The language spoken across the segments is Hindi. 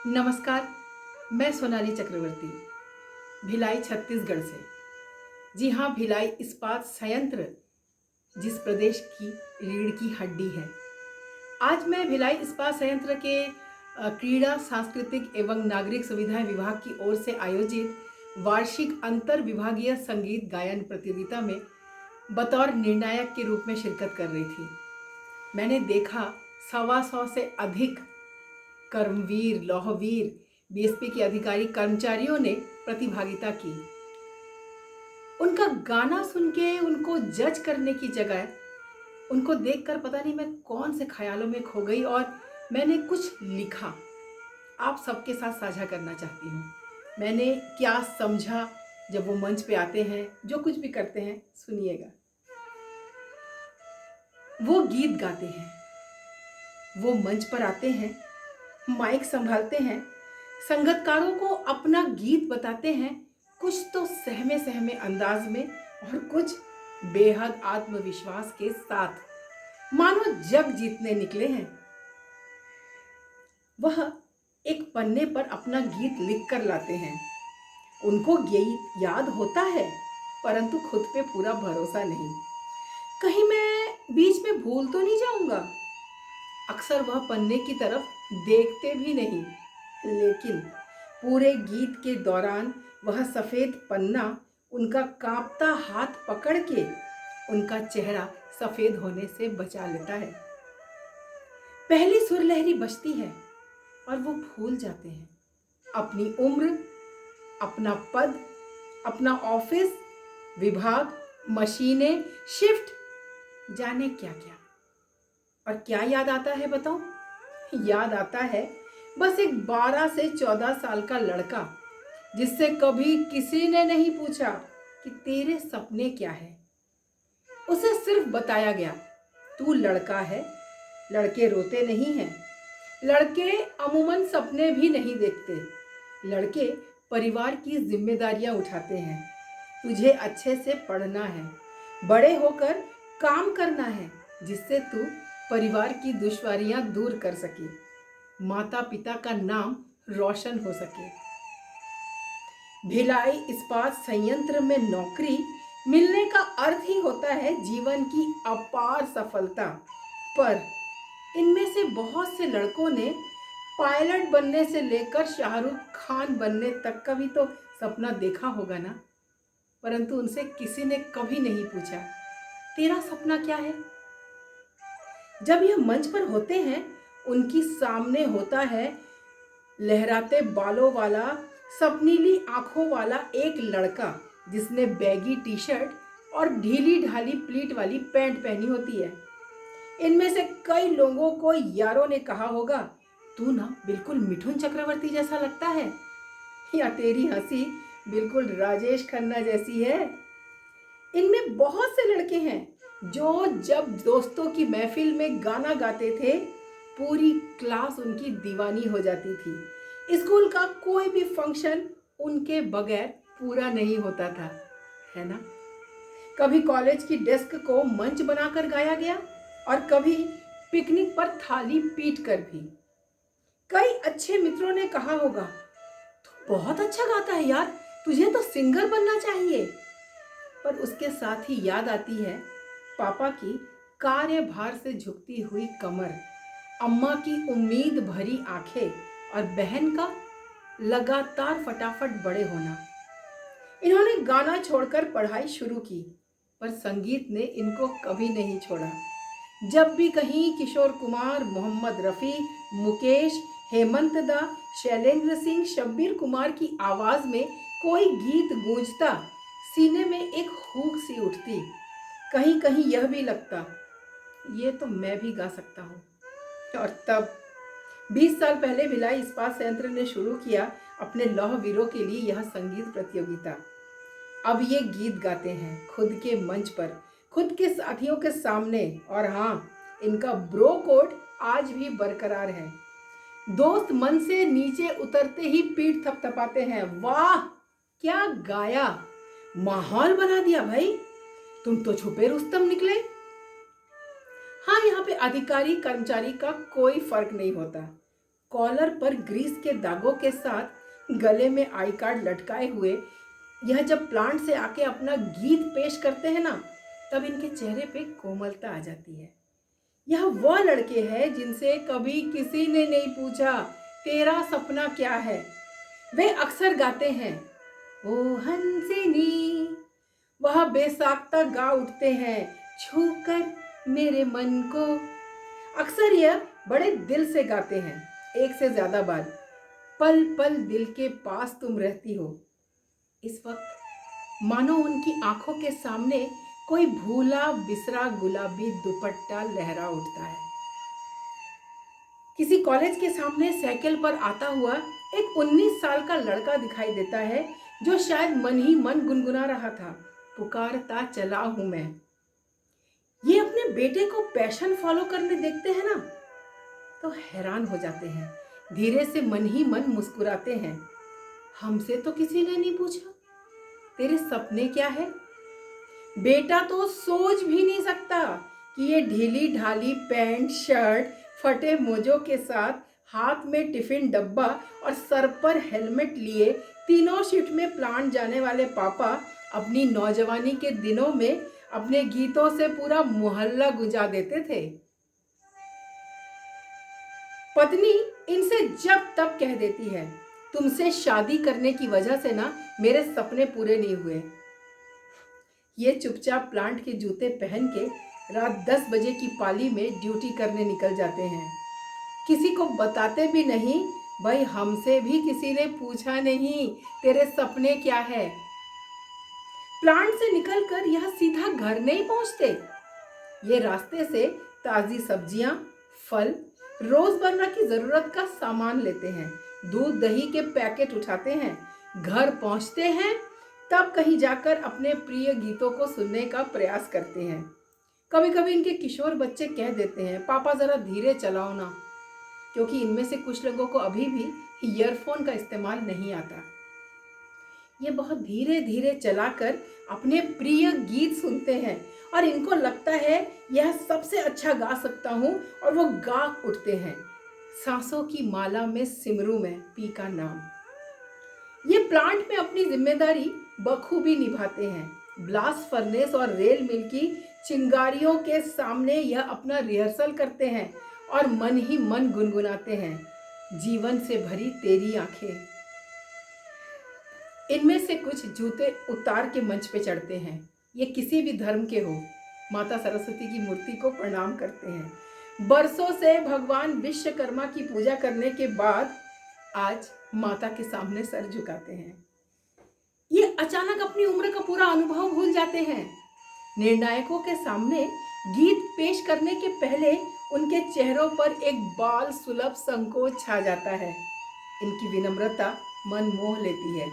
नमस्कार। मैं सोनाली चक्रवर्ती, भिलाई छत्तीसगढ़ से। जी हाँ, भिलाई इस्पात संयंत्र जिस प्रदेश की रीढ़ की हड्डी है। आज मैं भिलाई इस्पात संयंत्र के क्रीड़ा, सांस्कृतिक एवं नागरिक सुविधाएं विभाग की ओर से आयोजित वार्षिक अंतर विभागीय संगीत गायन प्रतियोगिता में बतौर निर्णायक के रूप में शिरकत कर रही थी। मैंने देखा 125 से अधिक कर्मवीर, लौहवीर, बीएसपी के अधिकारी कर्मचारियों ने प्रतिभागिता की। उनका गाना सुन के उनको जज करने की जगह उनको देखकर पता नहीं मैं कौन से ख्यालों में खो गई और मैंने कुछ लिखा। आप सबके साथ साझा करना चाहती हूँ। मैंने क्या समझा जब वो मंच पे आते हैं, जो कुछ भी करते हैं, सुनिएगा। वो गीत गाते हैं, वो मंच पर आते हैं, माइक संभालते हैं, संगतकारों को अपना गीत बताते हैं, कुछ तो सहमे सहमे अंदाज में और कुछ बेहद आत्मविश्वास के साथ, मानो जग जीतने निकले हैं। वह एक पन्ने पर अपना गीत लिख कर लाते हैं। उनको गीत याद होता है, परंतु खुद पे पूरा भरोसा नहीं। कहीं मैं बीच में भूल तो नहीं जाऊंगा। अक्सर वह पन्ने की तरफ देखते भी नहीं, लेकिन पूरे गीत के दौरान वह सफेद पन्ना उनका कांपता हाथ पकड़ के उनका चेहरा सफेद होने से बचा लेता है। पहली सुरलहरी बजती है और वो भूल जाते हैं अपनी उम्र, अपना पद, अपना ऑफिस, विभाग, मशीनें, शिफ्ट, जाने क्या क्या। और क्या याद आता है बताओ? याद आता है बस एक 12 से 14 साल का लड़का जिससे कभी किसी ने नहीं पूछा कि तेरे सपने क्या है। उसे सिर्फ बताया गया, तू लड़का है, लड़के रोते नहीं हैं, लड़के अमूमन सपने भी नहीं देखते, लड़के परिवार की जिम्मेदारियां उठाते हैं, तुझे अच्छे से पढ़ना है, बड़े होकर काम करना है जिससे तू परिवार की दुश्वारियां दूर कर सके, माता पिता का नाम रोशन हो सके। भिलाई इस्पात संयंत्र में नौकरी मिलने का अर्थ ही होता है जीवन की अपार सफलता। पर इनमें से बहुत से लड़कों ने पायलट बनने से लेकर शाहरुख खान बनने तक का भी तो सपना देखा होगा ना, परंतु उनसे किसी ने कभी नहीं पूछा तेरा सपना क्या है। जब यह मंच पर होते हैं, उनकी सामने होता है लहराते बालों वाला, सपनीली आंखों वाला एक लड़का जिसने बैगी टी शर्ट और ढीली ढाली प्लीट वाली पैंट पहनी होती है। इनमें से कई लोगों को यारों ने कहा होगा, तू ना बिल्कुल मिठुन चक्रवर्ती जैसा लगता है, या तेरी हंसी बिल्कुल राजेश खन्ना जैसी है। इनमें बहुत से लड़के हैं जो जब दोस्तों की महफिल में गाना गाते थे, पूरी क्लास उनकी दीवानी हो जाती थी। स्कूल का कोई भी फंक्शन उनके बगैर पूरा नहीं होता था, है ना। कभी कॉलेज की डेस्क को मंच बनाकर गाया गया और कभी पिकनिक पर थाली पीट कर भी। कई अच्छे मित्रों ने कहा होगा, तू बहुत अच्छा गाता है यार, तुझे तो सिंगर बनना चाहिए। पर उसके साथ ही याद आती है पापा की कार्यभार से झुकती हुई कमर, अम्मा की उम्मीद भरी आंखें और बहन का लगातार फटाफट बड़े होना। इन्होंने गाना छोड़कर पढ़ाई शुरू की, पर संगीत ने इनको कभी नहीं छोड़ा। जब भी कहीं किशोर कुमार, मोहम्मद रफ़ी, मुकेश, हेमंत दा, शैलेंद्र सिंह, शब्बीर कुमार की आवाज़ में कोई गीत गूंजता, सीने में एक हूक सी उठती। कहीं कहीं यह भी लगता, ये तो मैं भी गा सकता हूँ। और तब 20 साल पहले भिलाई इस्पात संयंत्र ने शुरू किया अपने लौहवीरों के लिए यह संगीत प्रतियोगिता। अब ये गीत गाते हैं खुद के मंच पर, खुद के साथियों के सामने। और हाँ, इनका ब्रो कोड आज भी बरकरार है। दोस्त मन से नीचे उतरते ही पीठ थपथपाते हैं, वाह क्या गाया, माहौल बना दिया भाई, तुम तो छुपे रुस्तम निकले। हाँ, यहाँ पे अधिकारी कर्मचारी का कोई फर्क नहीं होता। कॉलर पर ग्रीस के दागों के साथ गले में आई कार्ड लटकाए हुए यह जब प्लांट से आके अपना गीत पेश करते हैं ना, तब इनके चेहरे पे कोमलता आ जाती है। यह वह लड़के हैं जिनसे कभी किसी ने नहीं पूछा तेरा सपना क्या है। वे अक्सर गाते हैं ओ हंसिनी, वह बेसाख्ता गा उठते हैं छूकर मेरे मन को। अक्सर यह बड़े दिल से गाते हैं, एक से ज्यादा बार। पल पल दिल के पास तुम रहती हो। इस वक्त मानो उनकी आंखों के सामने कोई भूला बिसरा गुलाबी दुपट्टा लहरा उठता है। किसी कॉलेज के सामने साइकिल पर आता हुआ एक 19 साल का लड़का दिखाई देता है जो शायद मन ही मन गुनगुना रहा था, पुकारता चला हूं मैं। ये अपने बेटे को पैशन फॉलो करने देखते हैं ना, तो हैरान हो जाते हैं, धीरे से मन ही मन मुस्कुराते हैं। हमसे तो किसी ने नहीं पूछा तेरे सपने क्या है। बेटा तो सोच भी नहीं सकता कि ये ढीली ढाली पैंट शर्ट, फटे मोजों के साथ हाथ में टिफिन डब्बा और सर पर हेलमेट लिए तीनों शिफ्ट में प्लांट जाने वाले पापा अपनी नौजवानी के दिनों में अपने गीतों से पूरा मोहल्ला गुंजा देते थे। पत्नी इनसे जब तब कह देती है तुमसे शादी करने की वजह से ना मेरे सपने पूरे नहीं हुए। ये चुपचाप प्लांट के जूते पहन के रात 10 बजे की पाली में ड्यूटी करने निकल जाते हैं। किसी को बताते भी नहीं, भाई हमसे भी किसी ने पूछा नहीं तेरे सपने क्या है। प्लांट से निकलकर यह सीधा घर नहीं पहुंचते। ये रास्ते से ताजी सब्जियां, फल, रोजमर्रा की जरूरत का सामान लेते हैं, दूध दही के पैकेट उठाते हैं, घर पहुंचते हैं, तब कहीं जाकर अपने प्रिय गीतों को सुनने का प्रयास करते हैं। कभी कभी इनके किशोर बच्चे कह देते हैं पापा जरा धीरे चलाओ ना, क्योंकि इनमें से कुछ लोगों को अभी भी ईयरफोन का इस्तेमाल नहीं आता। ये बहुत धीरे धीरे चलाकर अपने प्रिय गीत सुनते हैं और इनको लगता है यह सबसे अच्छा गा सकता हूँ, और वो गा उठते हैं। सांसों की माला में सिमरू में पी का नाम। ये प्लांट में अपनी जिम्मेदारी बखूबी निभाते हैं। ब्लास्ट फर्नेस और रेल मिल की चिंगारियों के सामने यह अपना रिहर्सल करते हैं और मन ही मन गुनगुनाते हैं जीवन से भरी तेरी आंखें। इनमें से कुछ जूते उतार के मंच पे चढ़ते हैं। ये किसी भी धर्म के हो, माता सरस्वती की मूर्ति को प्रणाम करते हैं। बरसों से भगवान विश्वकर्मा की पूजा करने के बाद आज माता के सामने सर झुकाते हैं। ये अचानक अपनी उम्र का पूरा अनुभव भूल जाते हैं। निर्णायकों के सामने गीत पेश करने के पहले उनके चेहरों पर एक बाल सुलभ संकोच छा जाता है। इनकी विनम्रता मन मोह लेती है।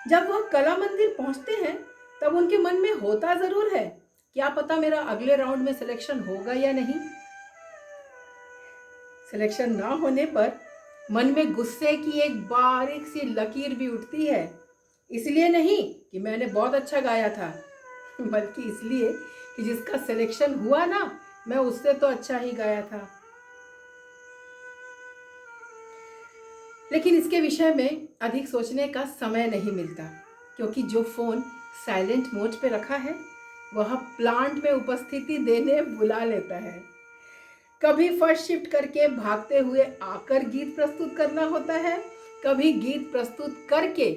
जब वह कला मंदिर पहुंचते हैं तब उनके मन में होता जरूर है क्या पता मेरा अगले राउंड में सिलेक्शन होगा या नहीं। सिलेक्शन ना होने पर मन में गुस्से की एक बारीक सी लकीर भी उठती है। इसलिए नहीं कि मैंने बहुत अच्छा गाया था, बल्कि इसलिए कि जिसका सिलेक्शन हुआ ना, मैं उससे तो अच्छा ही गाया था। लेकिन इसके विषय में अधिक सोचने का समय नहीं मिलता, क्योंकि जो फोन साइलेंट मोड पे रखा है वह प्लांट में उपस्थिति देने बुला लेता है। कभी फर्स्ट शिफ्ट करके भागते हुए आकर गीत प्रस्तुत करना होता है, कभी गीत प्रस्तुत करके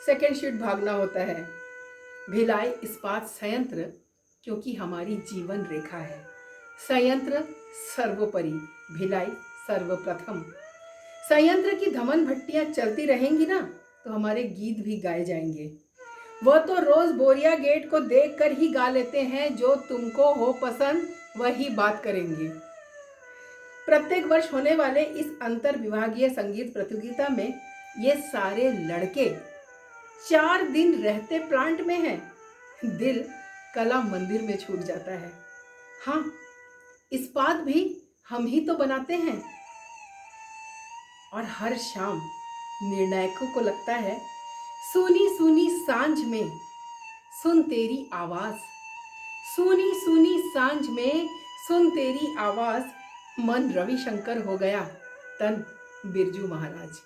सेकेंड शिफ्ट भागना होता है। भिलाई इस्पात संयंत्र क्योंकि हमारी जीवन रेखा है। संयंत्र सर्वोपरि, भिलाई सर्वप्रथम। संयंत्र की धमन भट्टियां चलती रहेंगी ना, तो हमारे गीत भी गाए जाएंगे। वह तो रोज बोरिया गेट को देखकर ही गा लेते हैं, जो तुमको हो पसंद वही बात करेंगे। प्रत्येक वर्ष होने वाले इस अंतर विभागीय संगीत प्रतियोगिता में ये सारे लड़के 4 दिन रहते प्लांट में हैं। दिल कला मंदिर में छूट जाता है। हाँ, इस्पात भी हम ही तो बनाते हैं। और हर शाम निर्णायकों को लगता है सूनी सूनी सांझ में सुन तेरी आवाज, सूनी सूनी सांझ में सुन तेरी आवाज। मन रविशंकर हो गया, तन बिरजू महाराज।